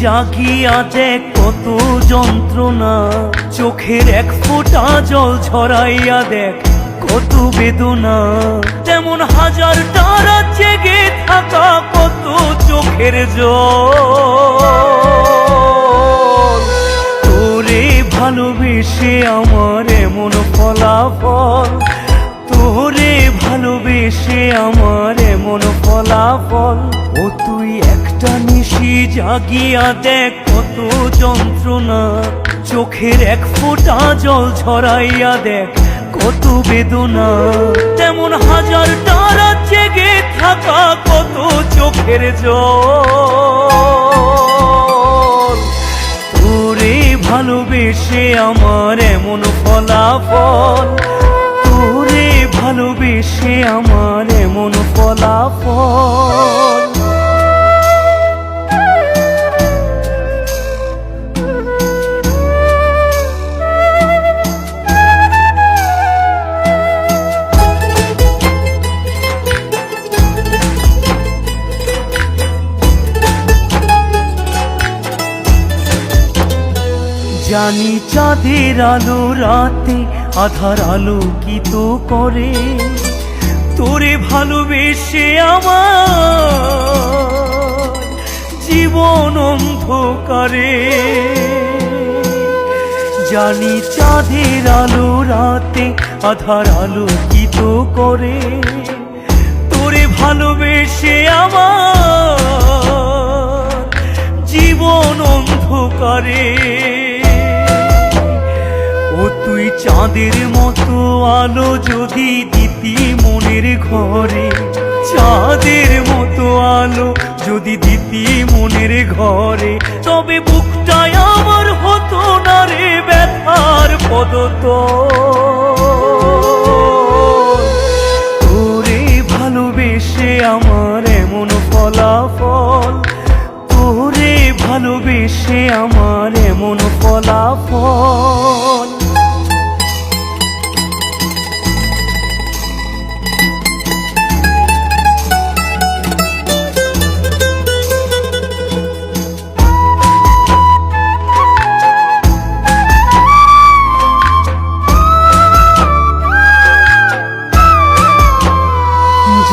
জাগিয়া দেখ কত যন্ত্রণা, চোখের এক ফোঁটা জল ঝরাইয়া দেখ কত বেদনা। তেমন হাজার তারা জেগে থাকা কত চোখের জল। তোরে ভালোবেসে আমার এমন ফলাফল, তোরে ভালোবেসে আমার এমন ফলাফল। ও তুই একটা নিশি জাগিয়া দেখ কত যন্ত্রণা, চোখের এক ফোঁটা জল ঝরাইয়া দেখ কত বেদনা। তেমন হাজার তারা জেগে থাকা কত চোখের জল। তোরে ভালোবেসে আমার এমন ফলাফল, তোরে ভালোবেসে আমার এমন ফলাফল। জানি চাঁদের আলো রাতে আধার আলোকিত করে, তোরে ভালোবেসে আমার জীবন অন্ধকারে। জানি চাঁদের আলো রাতে আধার আলোকিত করে, তোরে ভালোবেসে আমার জীবন অন্ধকারে। ও তুই চাঁদের মতো আলো যদি দিতি মনের ঘরে, চাঁদের মতো আলো যদি দিতি মনের ঘরে, তবে বুকটাই আমার হতো না রে ব্যথার পদতল। তোরে ভালোবেসে আমার এমন ফলাফল, তোরে ভালোবেসে আমার এমন ফলাফল।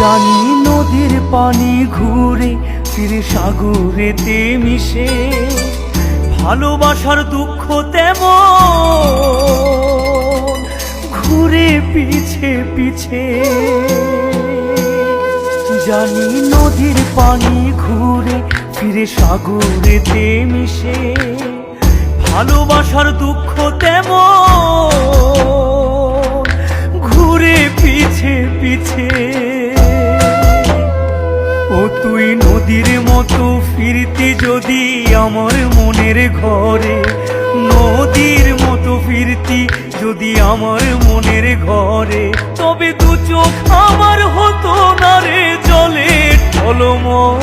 জানি নদীর পানি ঘুরে ফিরে সাগরেতে মিশে, ভালোবাসার দুঃখ তেমন ঘুরে পিছে পিছে। জানি নদীর পানি ঘুরে ফিরে সাগরেতে মিশে, ভালোবাসার দুঃখ তেমন ঘুরে পিছে পিছে। ও তুই নদীর মতো ফিরতি যদি আমার মনের ঘরে, নদীর মতো ফিরতি যদি আমার মনের ঘরে, তবে দু চোখ আমার হতো না রে জলে টলমল।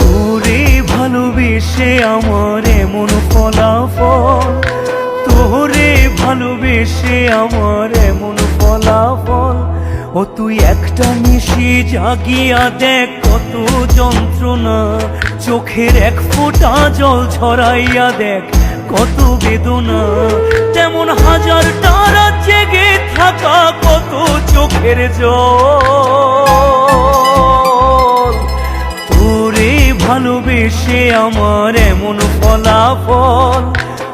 তোরে ভালোবেসে আমার এমন ফলাফল, তোরে ভালোবেসে আমার এমন ফলাফল। ও তুই একটা নিশি জাগিয়া দেখ কত যন্ত্রণা, চোখের এক ফোঁটা জল ঝরাইয়া দেখ কত বেদনা। তেমন হাজার তারা জেগে থাকা কত চোখের জল। তোরে ভালোবেসে আমার এমন ফলাফল,